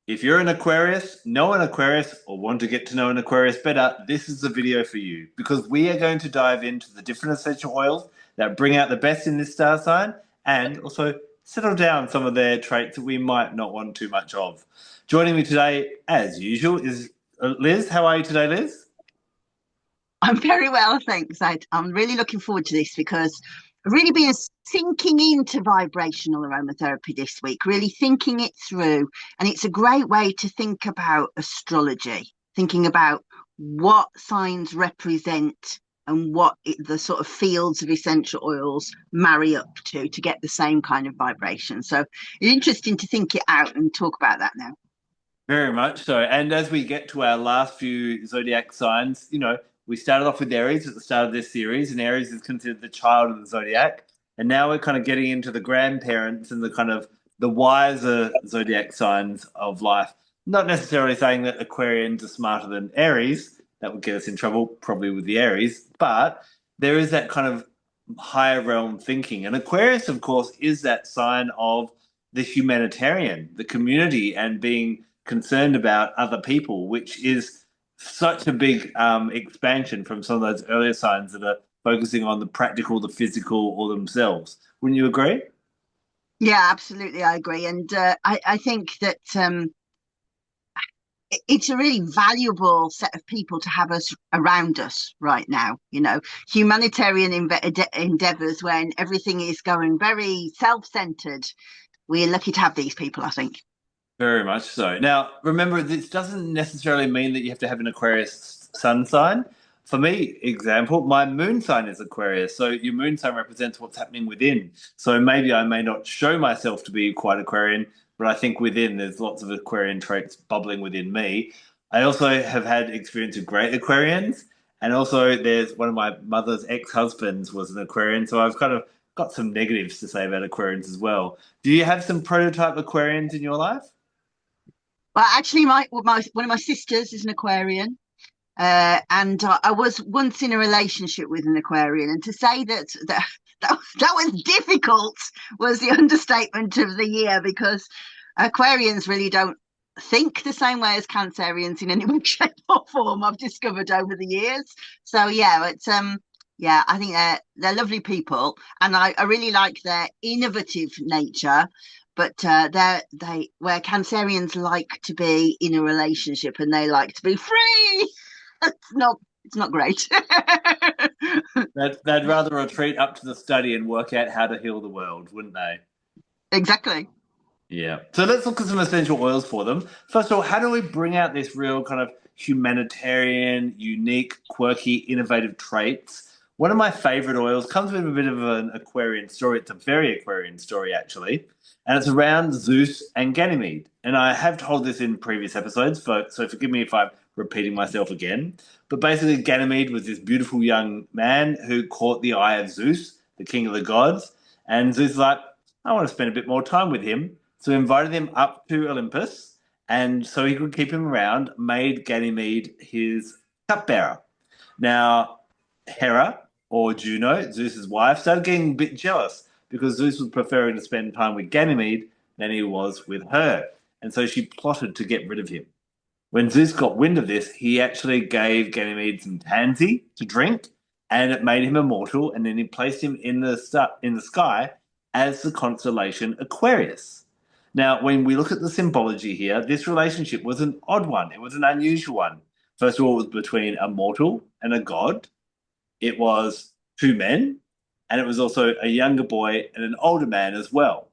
If you're an Aquarius, know an Aquarius, or want to get to know an Aquarius better, this is the video for you because we are going to dive into the different essential oils that bring out the best in this star sign and also settle down some of their traits that we might not want too much of. Joining me today, as usual, is Liz. How are you today, Liz? I'm very well, thanks. I'm really looking forward to this because I've really been sinking into vibrational aromatherapy this week, really thinking it through. And it's a great way to think about astrology, thinking about what signs represent and the sort of fields of essential oils marry up to get the same kind of vibration. So it's interesting to think it out and talk about that now. Very much so. And as we get to our last few zodiac signs, we started off with Aries at the start of this series, and Aries is considered the child of the zodiac. And now we're kind of getting into the grandparents and the kind of the wiser zodiac signs of life. Not necessarily saying that Aquarians are smarter than Aries, that would get us in trouble probably with the Aries, but there is that kind of higher realm thinking. And Aquarius, of course, is that sign of the humanitarian, the community, and being concerned about other people, which is such a big expansion from some of those earlier signs that are focusing on the practical, the physical, or themselves. Wouldn't you agree? Yeah, absolutely. I agree. And I think that it's a really valuable set of people to have us around us right now. Humanitarian endeavors when everything is going very self-centered. We're lucky to have these people, I think. Very much so. Now, remember, this doesn't necessarily mean that you have to have an Aquarius sun sign. For me, example, my moon sign is Aquarius. So your moon sign represents what's happening within. So maybe I may not show myself to be quite Aquarian, but I think within there's lots of Aquarian traits bubbling within me. I also have had experience with great Aquarians, and also there's one of my mother's ex-husbands was an Aquarian, so I've kind of got some negatives to say about Aquarians as well. Do you have some prototype Aquarians in your life? Well, actually, my one of my sisters is an Aquarian. And I was once in a relationship with an Aquarian, and to say that was difficult was the understatement of the year because Aquarians really don't think the same way as Cancerians in any way, shape, or form. I've discovered over the years. So yeah, I think they're lovely people, and I really like their innovative nature. But where Cancerians like to be in a relationship and they like to be free. It's not great. They'd rather retreat up to the study and work out how to heal the world, wouldn't they? Exactly. Yeah. So let's look at some essential oils for them. First of all, how do we bring out this real kind of humanitarian, unique, quirky, innovative traits? One of my favorite oils comes with a bit of an Aquarian story. It's a very Aquarian story, actually. And it's around Zeus and Ganymede. And I have told this in previous episodes, so forgive me if I'm repeating myself again. But basically, Ganymede was this beautiful young man who caught the eye of Zeus, the king of the gods. And Zeus is like, I want to spend a bit more time with him. So he invited him up to Olympus, and so he could keep him around, made Ganymede his cupbearer. Now, Hera, or Juno, Zeus's wife, started getting a bit jealous because Zeus was preferring to spend time with Ganymede than he was with her. And so she plotted to get rid of him. When Zeus got wind of this, he actually gave Ganymede some tansy to drink, and it made him immortal. And then he placed him in the sky as the constellation Aquarius. Now, when we look at the symbology here, this relationship was an odd one. It was an unusual one. First of all, it was between a mortal and a god. It was two men, and it was also a younger boy and an older man as well.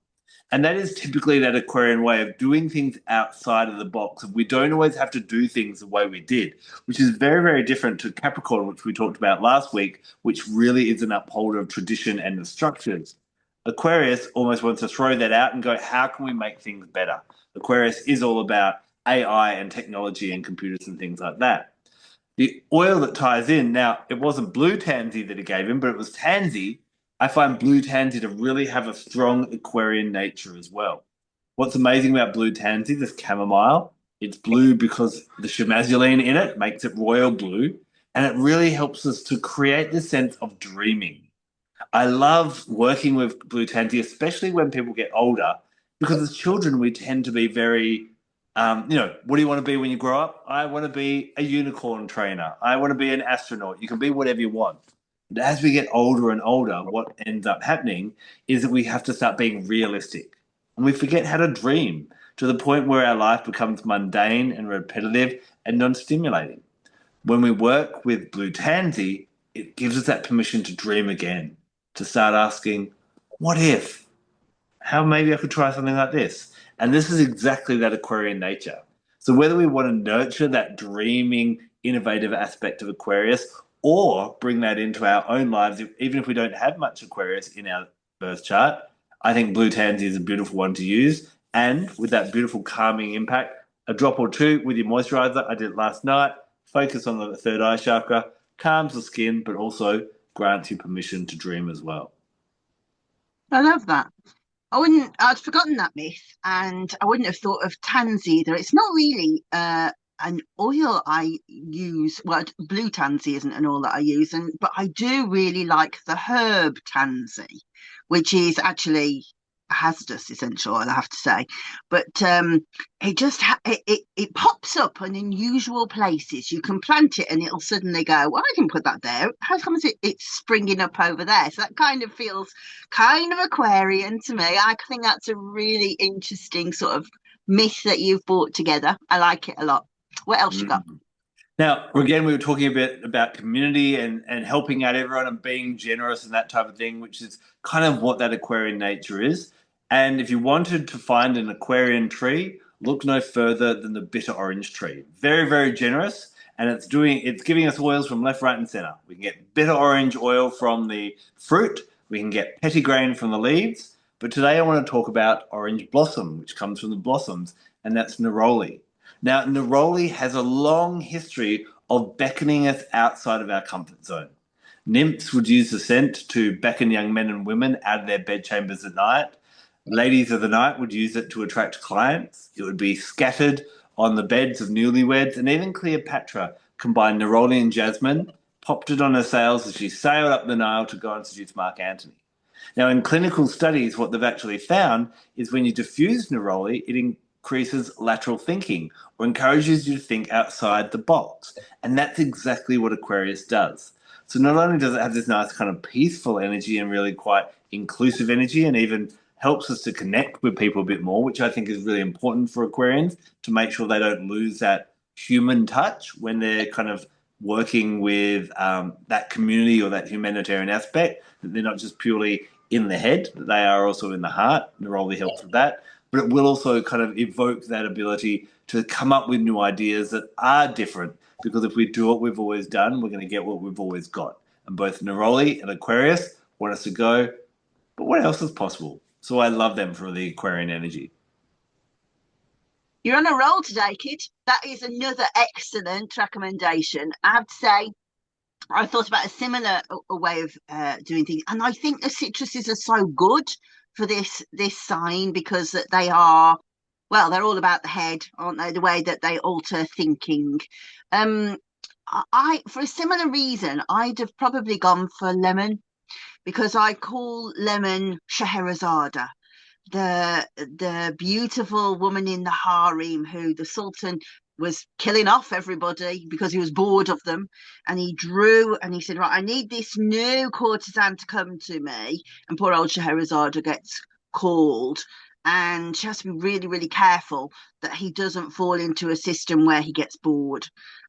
And that is typically that Aquarian way of doing things outside of the box. We don't always have to do things the way we did, which is very, very different to Capricorn, which we talked about last week, which really is an upholder of tradition and the structures. Aquarius almost wants to throw that out and go, how can we make things better? Aquarius is all about AI and technology and computers and things like that. The oil that ties in, now, it wasn't Blue Tansy that he gave him, but it was Tansy. I find Blue Tansy to really have a strong Aquarian nature as well. What's amazing about Blue Tansy, this chamomile, it's blue because the chamazoline in it makes it royal blue, and it really helps us to create this sense of dreaming. I love working with Blue Tansy, especially when people get older, because as children we tend to be very What do you want to be when you grow up? I want to be a unicorn trainer. I want to be an astronaut. You can be whatever you want. But as we get older and older, what ends up happening is that we have to start being realistic. And we forget how to dream to the point where our life becomes mundane and repetitive and non-stimulating. When we work with Blue Tansy, it gives us that permission to dream again, to start asking, what if? How maybe I could try something like this? And this is exactly that Aquarian nature. So whether we want to nurture that dreaming, innovative aspect of Aquarius or bring that into our own lives, even if we don't have much Aquarius in our birth chart, I think Blue Tansy is a beautiful one to use. And with that beautiful calming impact, a drop or two with your moisturizer. I did it last night. Focus on the third eye chakra, calms the skin, but also grants you permission to dream as well. I love that. I'd forgotten that myth, and I wouldn't have thought of tansy either. It's not really an oil I use. Well, blue tansy isn't an oil that I use, but I do really like the herb tansy, which is actually a hazardous essential oil, I have to say. But it pops up in unusual places. You can plant it, and it'll suddenly go, "Well, I can put that there. How come it's springing up over there?" So that kind of feels kind of Aquarian to me. I think that's a really interesting sort of myth that you've brought together. I like it a lot. What else you got? Mm. Now, again, we were talking a bit about community and helping out everyone and being generous and that type of thing, which is kind of what that Aquarian nature is. And if you wanted to find an Aquarian tree, look no further than the bitter orange tree. Very, very generous, and it's giving us oils from left, right, and center. We can get bitter orange oil from the fruit. We can get petitgrain from the leaves. But today I want to talk about orange blossom, which comes from the blossoms, and that's neroli. Now, Neroli has a long history of beckoning us outside of our comfort zone. Nymphs would use the scent to beckon young men and women out of their bedchambers at night. Ladies of the night would use it to attract clients. It would be scattered on the beds of newlyweds, and even Cleopatra combined neroli and jasmine, popped it on her sails as she sailed up the Nile to go and seduce Mark Antony. Now, in clinical studies, what they've actually found is when you diffuse neroli, it increases lateral thinking or encourages you to think outside the box. And that's exactly what Aquarius does. So not only does it have this nice kind of peaceful energy and really quite inclusive energy, and even helps us to connect with people a bit more, which I think is really important for Aquarians to make sure they don't lose that human touch when they're kind of working with that community or that humanitarian aspect, that they're not just purely in the head, that they are also in the heart. Neroli helps with that. But it will also kind of evoke that ability to come up with new ideas that are different, because if we do what we've always done, we're going to get what we've always got. And both Neroli and Aquarius want us to go, but what else is possible? So I love them for the Aquarian energy. You're on a roll today, kid. That is another excellent recommendation. I have to say, I thought about a similar a way of doing things, and I think the citruses are so good for this sign because that they are, well, they're all about the head, aren't they? The way that they alter thinking. Um, I for a similar reason, I'd have probably gone for lemon because I call lemon Scheherazade, the beautiful woman in the harem who the sultan was killing off everybody because he was bored of them, and he drew and he said, right, I need this new courtesan to come to me, and poor old Scheherazade gets called, and she has to be really really careful that he doesn't fall into a system where he gets bored.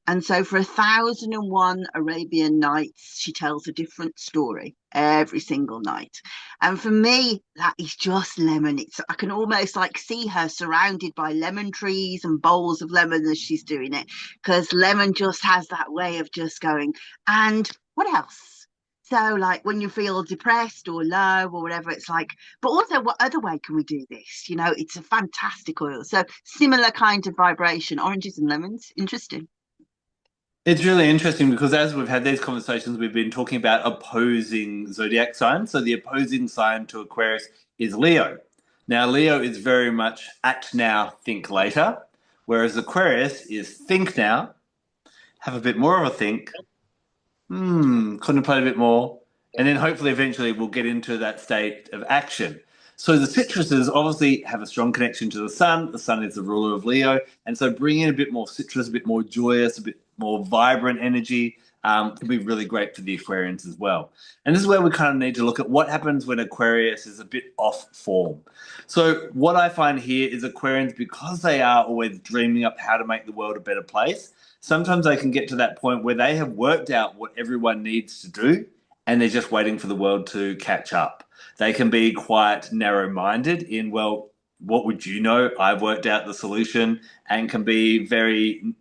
And so for 1,001 Arabian Nights, she tells a different story every single night. And for me, that is just lemon. I can almost like see her surrounded by lemon trees and bowls of lemon as she's doing it, because lemon just has that way of just going, and what else? So like when you feel depressed or low or whatever, it's like, but also what other way can we do this? It's a fantastic oil. So similar kind of vibration, oranges and lemons. Interesting. It's really interesting because as we've had these conversations, we've been talking about opposing zodiac signs. So the opposing sign to Aquarius is Leo. Now, Leo is very much act now, think later, whereas Aquarius is think now, have a bit more of a think, contemplate a bit more, and then hopefully eventually we'll get into that state of action. So the citruses obviously have a strong connection to the sun. The sun is the ruler of Leo. And so bringing in a bit more citrus, a bit more joyous, a bit more vibrant energy can be really great for the Aquarians as well. And this is where we kind of need to look at what happens when Aquarius is a bit off form. So what I find here is Aquarians, because they are always dreaming up how to make the world a better place, sometimes they can get to that point where they have worked out what everyone needs to do and they're just waiting for the world to catch up. They can be quite narrow-minded in, well, what would you know? I've worked out the solution, and can be very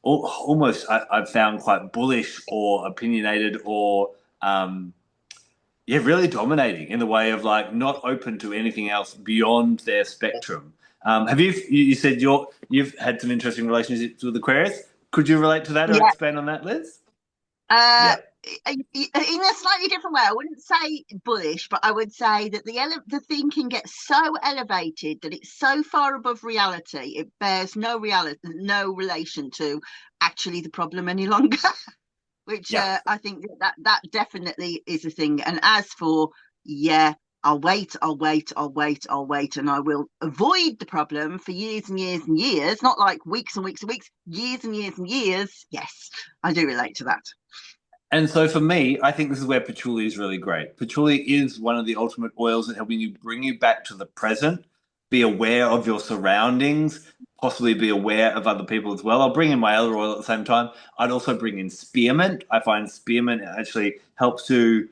almost, I've found, quite bullish or opinionated or yeah, really dominating in the way of like not open to anything else beyond their spectrum. Have you said you've had some interesting relationships with Aquarius? Could you relate to that or Yeah. expand on that, Liz? Uh, Yeah. in a slightly different way, I wouldn't say bullish, but I would say that the thinking gets so elevated that it's so far above reality, it bears no relation to actually the problem any longer. Which Yeah. I think that definitely is a thing. And as for, yeah, I'll wait, and I will avoid the problem for years and years and years, not like weeks and weeks and weeks, years and years and years. Yes, I do relate to that. And so for me, I think this is where patchouli is really great. Patchouli is one of the ultimate oils at helping you bring you back to the present, be aware of your surroundings, possibly be aware of other people as well. I'll bring in my other oil at the same time. I'd also bring in spearmint. I find spearmint actually helps to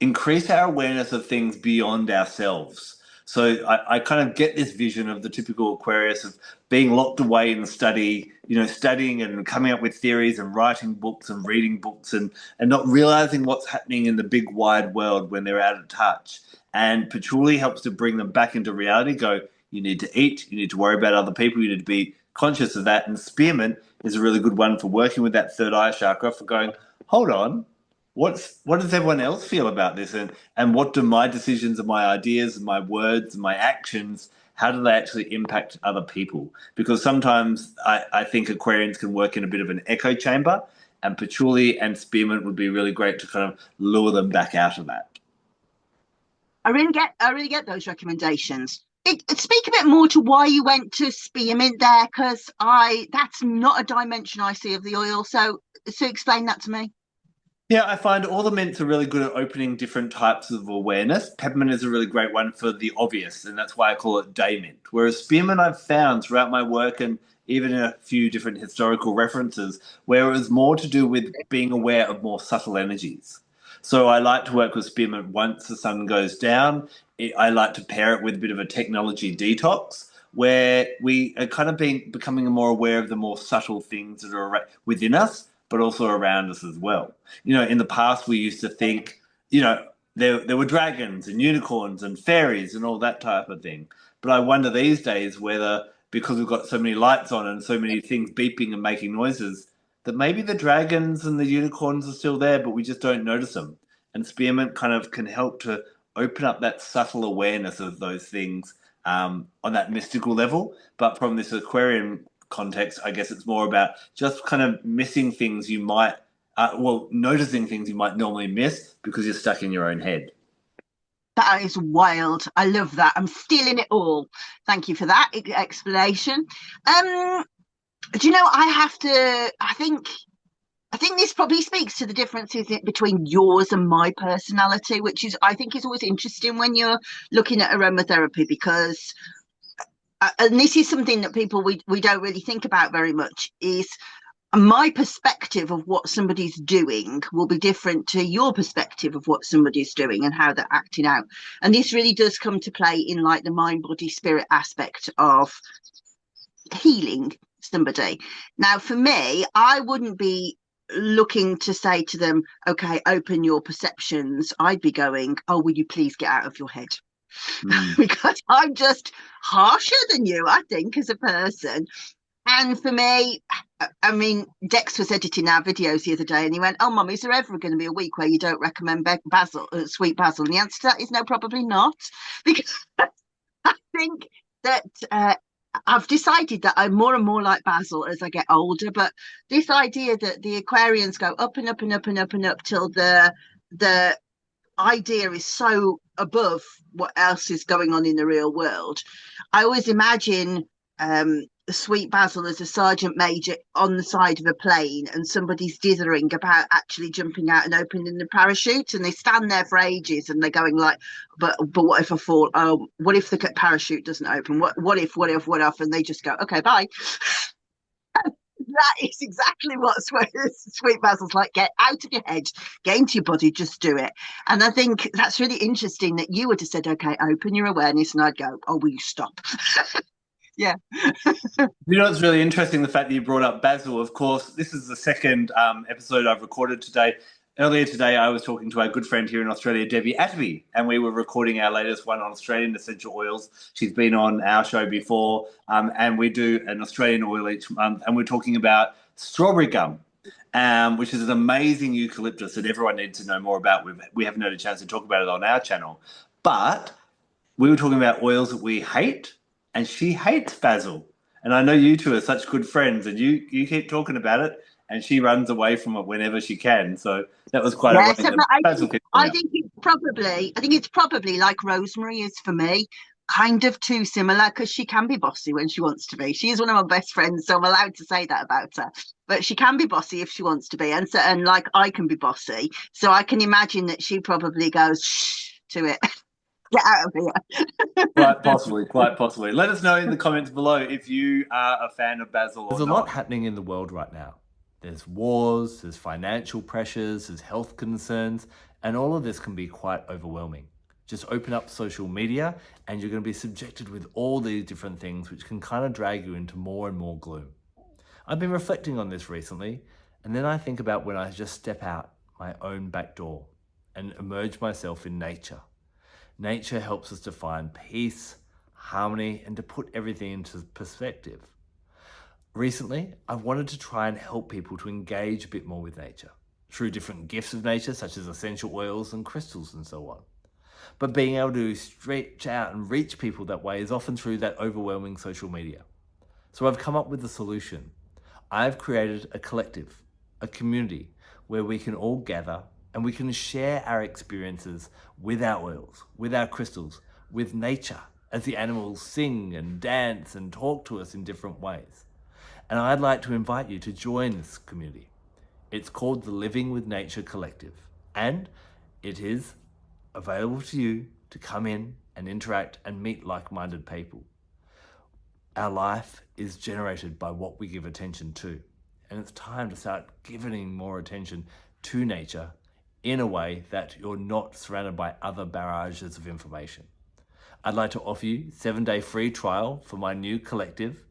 increase our awareness of things beyond ourselves. So I kind of get this vision of the typical Aquarius of being locked away in the study, studying and coming up with theories and writing books and reading books and not realizing what's happening in the big wide world when they're out of touch. And patchouli helps to bring them back into reality, go, you need to eat, you need to worry about other people, you need to be conscious of that. And spearmint is a really good one for working with that third eye chakra, for going, hold on, what does everyone else feel about this, and what do my decisions and my ideas and my words and my actions, how do they actually impact other people? Because sometimes I think Aquarians can work in a bit of an echo chamber, and patchouli and spearmint would be really great to kind of lure them back out of that. I really get those recommendations. Speak a bit more to why you went to spearmint there, because that's not a dimension I see of the oil. So explain that to me. Yeah, I find all the mints are really good at opening different types of awareness. Peppermint is a really great one for the obvious, and that's why I call it day mint. Whereas spearmint, I've found throughout my work and even in a few different historical references, where it was more to do with being aware of more subtle energies. So I like to work with spearmint once the sun goes down. I like to pair it with a bit of a technology detox, where we are kind of becoming more aware of the more subtle things that are within us, but also around us as well. In the past, we used to think, there were dragons and unicorns and fairies and all that type of thing. But I wonder these days whether, because we've got so many lights on and so many things beeping and making noises, that maybe the dragons and the unicorns are still there, but we just don't notice them. And spearmint kind of can help to open up that subtle awareness of those things on that mystical level. But from this Aquarian context, I guess it's more about just kind of missing things you might, noticing things you might normally miss because you're stuck in your own head. That is wild. I love that. I'm stealing it all. Thank you for that explanation. Do you know, I think this probably speaks to the differences between yours and my personality, which I think is always interesting when you're looking at aromatherapy, because and this is something that people we don't really think about very much, is my perspective of what somebody's doing will be different to your perspective of what somebody's doing and how they're acting out. And this really does come to play in like the mind, body, spirit aspect of healing somebody. Now, for me, I wouldn't be looking to say to them, okay, open your perceptions. I'd be going, oh, will you please get out of your head? Because I'm just harsher than you, I think, as a person. And for me, I mean, Dex was editing our videos the other day and he went, oh, Mum, is there ever going to be a week where you don't recommend Sweet Basil? And the answer to that is no, probably not. Because I think that I've decided that I'm more and more like Basil as I get older. But this idea that the Aquarians go up and up and up and up and up till the idea is so above what else is going on in the real world, I always imagine Sweet Basil as a sergeant major on the side of a plane, and somebody's dithering about actually jumping out and opening the parachute, and they stand there for ages and they're going like, but what if I fall? Oh, what if the parachute doesn't open? What if? And they just go, okay, bye. That is exactly what Sweet Basil's like. Get out of your head, get into your body, just do it. And I think that's really interesting that you would have said, okay, open your awareness, and I'd go, oh, will you stop? Yeah. You know, it's really interesting the fact that you brought up Basil. Of course, this is the second episode I've recorded today. Earlier today, I was talking to our good friend here in Australia, Debbie Atterby, and we were recording our latest one on Australian essential oils. She's been on our show before, and we do an Australian oil each month, and we're talking about strawberry gum, which is an amazing eucalyptus that everyone needs to know more about. We haven't had a chance to talk about it on our channel, but we were talking about oils that we hate, and she hates basil. And I know you two are such good friends, and you keep talking about it, and she runs away from it whenever she can. So that was quite Yes, ironic. I think it's probably like rosemary is for me, kind of too similar, because she can be bossy when she wants to be. She is one of my best friends, so I'm allowed to say that about her. But she can be bossy if she wants to be, and like I can be bossy. So I can imagine that she probably goes shh to it. Get out of here. Quite possibly. Let us know in the comments below if you are a fan of basil or not. There's a lot happening in the world right now. There's wars, there's financial pressures, there's health concerns, and all of this can be quite overwhelming. Just open up social media and you're going to be subjected with all these different things which can kind of drag you into more and more gloom. I've been reflecting on this recently, and then I think about when I just step out my own back door and immerse myself in nature. Nature helps us to find peace, harmony, and to put everything into perspective. Recently, I've wanted to try and help people to engage a bit more with nature through different gifts of nature, such as essential oils and crystals and so on. But being able to stretch out and reach people that way is often through that overwhelming social media. So I've come up with a solution. I've created a collective, a community where we can all gather and we can share our experiences with our oils, with our crystals, with nature, as the animals sing and dance and talk to us in different ways. And I'd like to invite you to join this community. It's called the Living with Nature Collective, and it is available to you to come in and interact and meet like-minded people. Our life is generated by what we give attention to, and it's time to start giving more attention to nature in a way that you're not surrounded by other barrages of information. I'd like to offer you a 7-day free trial for my new collective,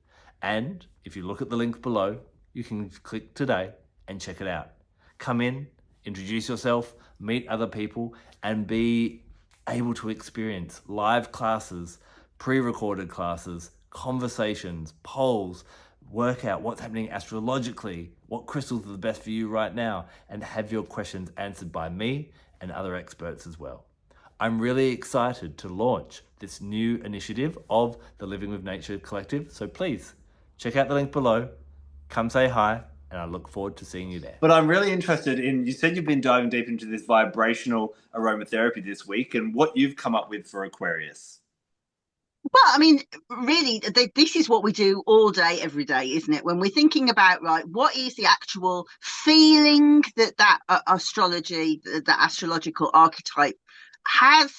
and if you look at the link below, you can click today and check it out. Come in, introduce yourself, meet other people, and be able to experience live classes, pre-recorded classes, conversations, polls, work out what's happening astrologically, what crystals are the best for you right now, and have your questions answered by me and other experts as well. I'm really excited to launch this new initiative of the Living with Nature Collective, so please check out the link below, come say hi, and I look forward to seeing you there. But I'm really interested in, you said you've been diving deep into this vibrational aromatherapy this week and what you've come up with for Aquarius. Well, I mean, really, this is what we do all day, every day, isn't it? When we're thinking about, right, what is the actual feeling that astrology, that astrological archetype has?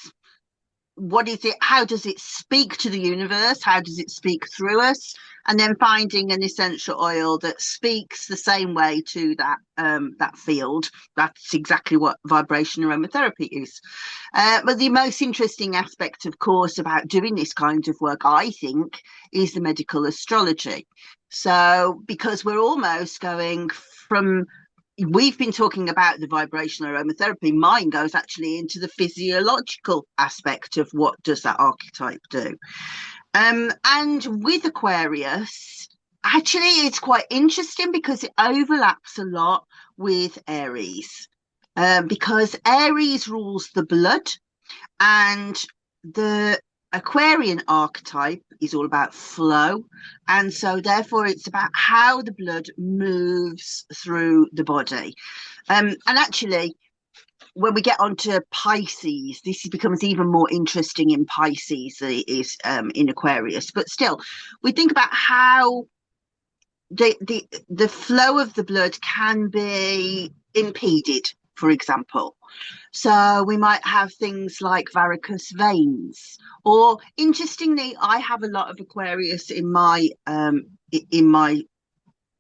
What is it? How does it speak to the universe? How does it speak through us? And then finding an essential oil that speaks the same way to that field. That's exactly what vibration aromatherapy is. But the most interesting aspect, of course, about doing this kind of work, I think, is the medical astrology. So because we're almost going from, we've been talking about the vibrational aromatherapy, mine goes actually into the physiological aspect of what does that archetype do. And with Aquarius, actually, it's quite interesting because it overlaps a lot with Aries, because Aries rules the blood, and the Aquarian archetype is all about flow, and so therefore it's about how the blood moves through the body. And actually, when we get onto Pisces, this becomes even more interesting in Pisces than it is in Aquarius. But still, we think about how the flow of the blood can be impeded, for example. So we might have things like varicose veins, or interestingly, I have a lot of Aquarius in my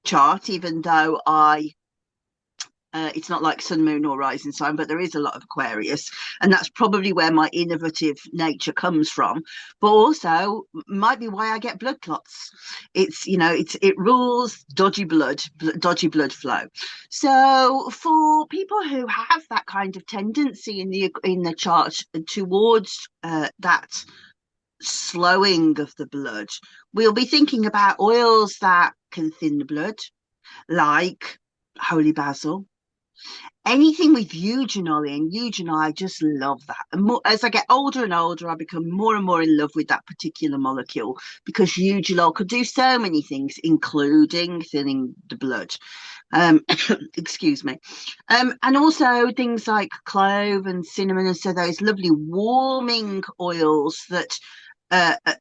chart, even though it's not like sun, moon, or rising sign, but there is a lot of Aquarius, and that's probably where my innovative nature comes from. But also might be why I get blood clots. It rules dodgy blood flow. So for people who have that kind of tendency in the chart towards that slowing of the blood, we'll be thinking about oils that can thin the blood, like Holy Basil. Anything with eugenol in, eugenol, I just love that. And more, as I get older and older, I become more and more in love with that particular molecule, because eugenol could do so many things, including thinning the blood. Excuse me. And also things like clove and cinnamon, and so those lovely warming oils that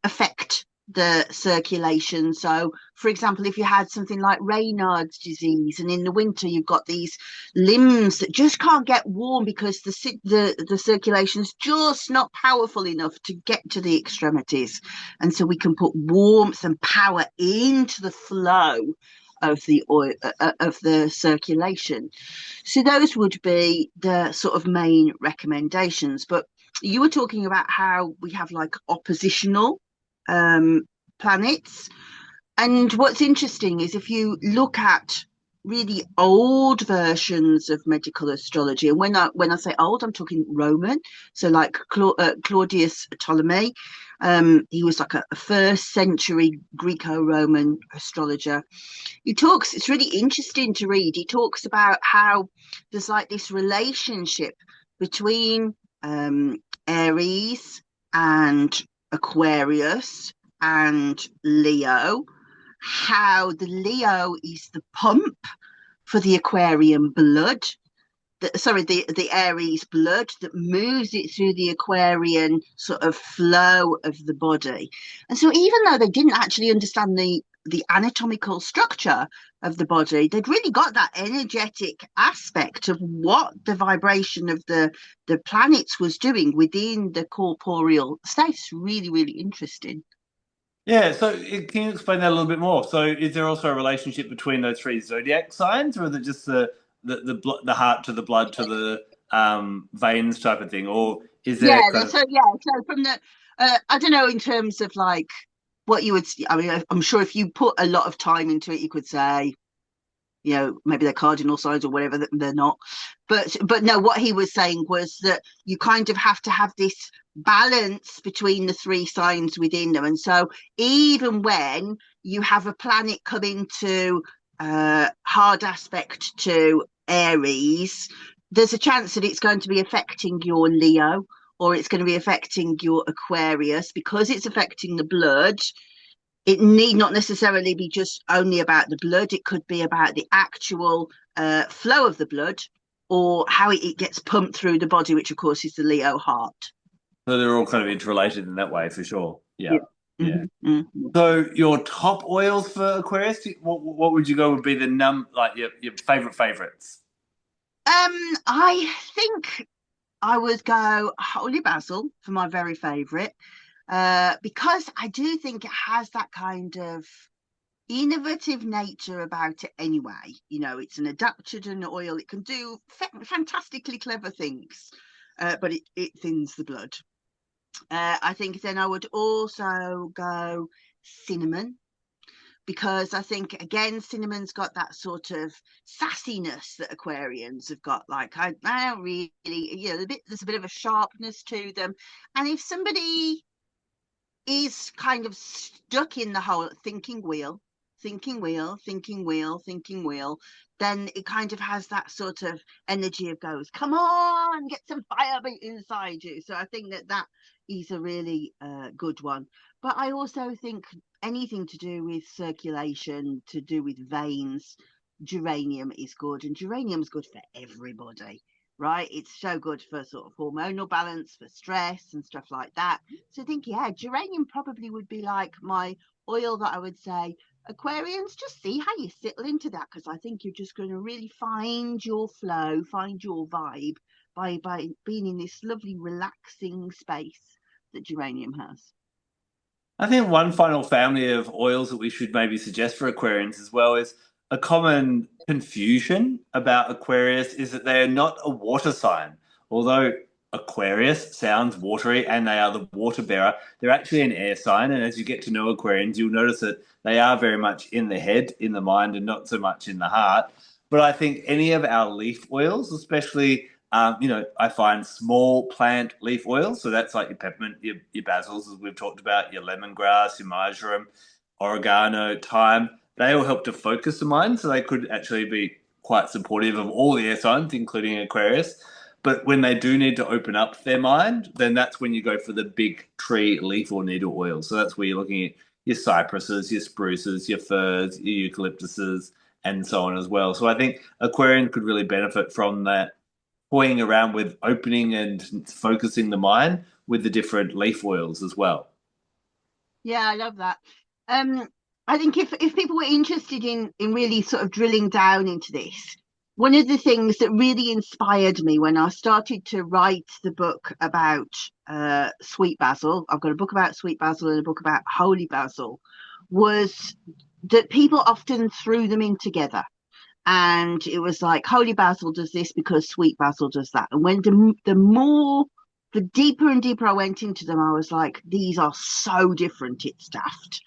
affect the circulation. So for example, if you had something like Raynaud's disease, and in the winter you've got these limbs that just can't get warm because the circulation's just not powerful enough to get to the extremities, and so we can put warmth and power into the flow of the oil of the circulation. So those would be the sort of main recommendations. But you were talking about how we have like oppositional planets, and what's interesting is if you look at really old versions of medical astrology, and when I say old, I'm talking Roman, so like Claudius Ptolemy, he was like a first century Greco-Roman astrologer. It's really interesting to read. He talks about how there's like this relationship between Aries and Aquarius and Leo, how the Leo is the pump for the Aquarian blood, the Aries blood that moves it through the Aquarian sort of flow of the body. And so even though they didn't actually understand the anatomical structure of the body, they'd really got that energetic aspect of what the vibration of the planets was doing within the corporeal state. It's really, really interesting. Yeah, so can you explain that a little bit more? So is there also a relationship between those three zodiac signs, or is it just the heart to the blood to the veins type of thing, or is there so from the I don't know, in terms of like what you would, I mean, I'm sure if you put a lot of time into it, you could say, maybe they're cardinal signs or whatever, they're not. But no, what he was saying was that you kind of have to have this balance between the three signs within them. And so even when you have a planet come into hard aspect to Aries, there's a chance that it's going to be affecting your Leo, or it's going to be affecting your Aquarius, because it's affecting the blood. It need not necessarily be just only about the blood. It could be about the actual flow of the blood, or how it gets pumped through the body, which of course is the Leo heart. So they're all kind of interrelated in that way, for sure. Yeah. Mm-hmm. Mm-hmm. So your top oils for Aquarius, what would you go would be the your favorites? I think I would go Holy Basil for my very favorite, because I do think it has that kind of innovative nature about it anyway. It's an adaptogen oil. It can do fantastically clever things, but it thins the blood. I think then I would also go cinnamon, because I think, again, cinnamon's got that sort of sassiness that Aquarians have got. Like, I don't really, there's a bit of a sharpness to them. And if somebody is kind of stuck in the whole thinking wheel, then it kind of has that sort of energy of goes, come on, get some fire inside you. So I think that is a really good one. But I also think anything to do with circulation, to do with veins, geranium is good, and geranium's good for everybody. right? It's so good for sort of hormonal balance, for stress and stuff like that. So I think, yeah, geranium probably would be like my oil that I would say, Aquarians, just see how you settle into that, because I think you're just going to really find your flow, find your vibe by being in this lovely relaxing space that geranium has. I think one final family of oils that we should maybe suggest for Aquarians as well is a common confusion about Aquarius is that they are not a water sign. Although Aquarius sounds watery and they are the water bearer, they're actually an air sign. And as you get to know Aquarians, you'll notice that they are very much in the head, in the mind, and not so much in the heart. But I think any of our leaf oils, especially I find small plant leaf oils. So that's like your peppermint, your basils, as we've talked about, your lemongrass, your marjoram, oregano, thyme. They all help to focus the mind. So they could actually be quite supportive of all the air signs, including Aquarius. But when they do need to open up their mind, then that's when you go for the big tree leaf or needle oil. So that's where you're looking at your cypresses, your spruces, your firs, your eucalyptuses, and so on as well. So I think Aquarian could really benefit from that toying around with opening and focusing the mind with the different leaf oils as well. Yeah, I love that. I think if people were interested in really sort of drilling down into this, one of the things that really inspired me when I started to write the book about Sweet Basil, I've got a book about Sweet Basil and a book about Holy Basil, was that people often threw them in together. And it was like, Holy Basil does this because Sweet Basil does that. And when the deeper and deeper I went into them, I was like, these are so different. It's daft.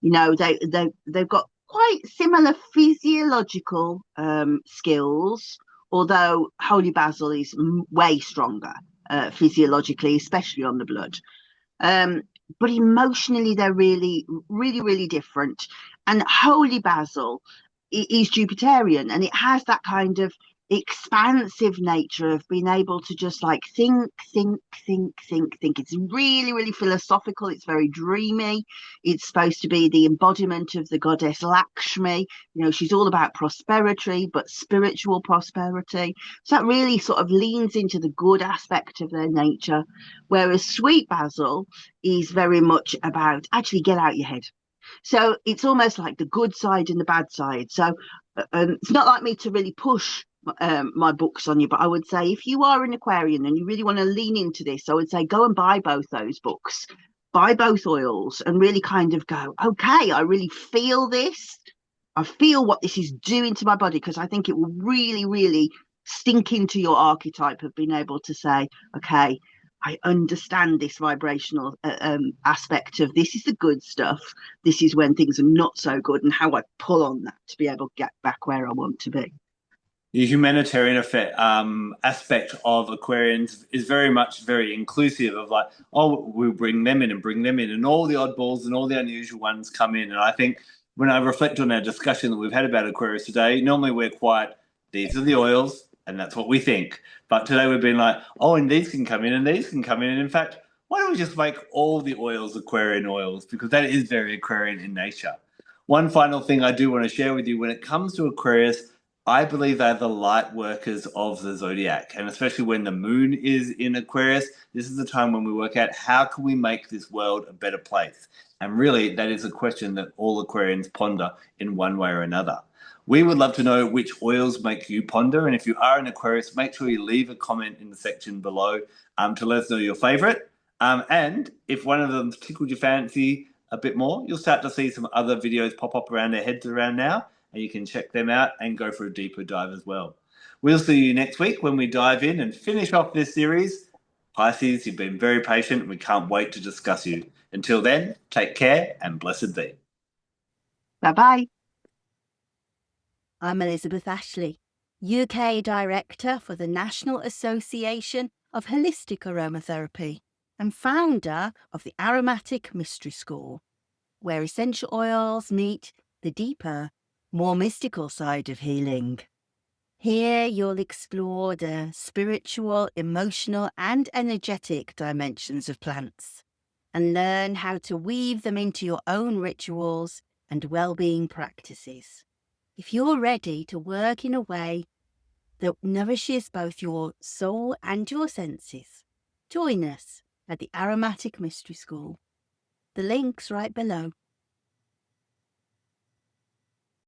They've got quite similar physiological skills, although Holy Basil is way stronger physiologically, especially on the blood. But emotionally, they're really, really, really different. And Holy Basil is Jupiterian, and it has that kind of expansive nature of being able to just like think. It's really, really philosophical. It's very dreamy. It's supposed to be the embodiment of the goddess Lakshmi. She's all about prosperity, but spiritual prosperity. So that really sort of leans into the good aspect of their nature, whereas Sweet Basil is very much about actually get out your head. So it's almost like the good side and the bad side. So it's not like me to really push my books on you, but I would say if you are an Aquarian and you really want to lean into this, I would say go and buy both those books, buy both oils, and really kind of go, okay, I really feel this. I feel what this is doing to my body, because I think it will really, really sink into your archetype of being able to say, okay, I understand this vibrational aspect of this is the good stuff. This is when things are not so good, and how I pull on that to be able to get back where I want to be. The humanitarian aspect of Aquarians is very inclusive of like, oh, we'll bring them in, and all the oddballs and all the unusual ones come in. And I think when I reflect on our discussion that we've had about Aquarius today, normally we're quite, these are the oils, and that's what we think. But today we've been like, oh, and these can come in, and these can come in. And in fact, why don't we just make all the oils Aquarian oils? Because that is very Aquarian in nature. One final thing I do want to share with you when it comes to Aquarius, I believe they're the light workers of the zodiac. And especially when the moon is in Aquarius, this is the time when we work out how can we make this world a better place? And really, that is a question that all Aquarians ponder in one way or another. We would love to know which oils make you ponder. And if you are an Aquarius, make sure you leave a comment in the section below to let us know your favorite. And if one of them tickled your fancy a bit more, you'll start to see some other videos pop up around our heads around now, and you can check them out and go for a deeper dive as well. We'll see you next week when we dive in and finish off this series. Pisces, you've been very patient, and we can't wait to discuss you. Until then, take care and blessed be. Bye-bye. I'm Elizabeth Ashley, UK Director for the National Association of Holistic Aromatherapy and founder of the Aromatic Mystery School, where essential oils meet the deeper, more mystical side of healing. Here you'll explore the spiritual, emotional and energetic dimensions of plants and learn how to weave them into your own rituals and well-being practices. If you're ready to work in a way that nourishes both your soul and your senses. Join us at the Aromatic Mystery School. The link's right below.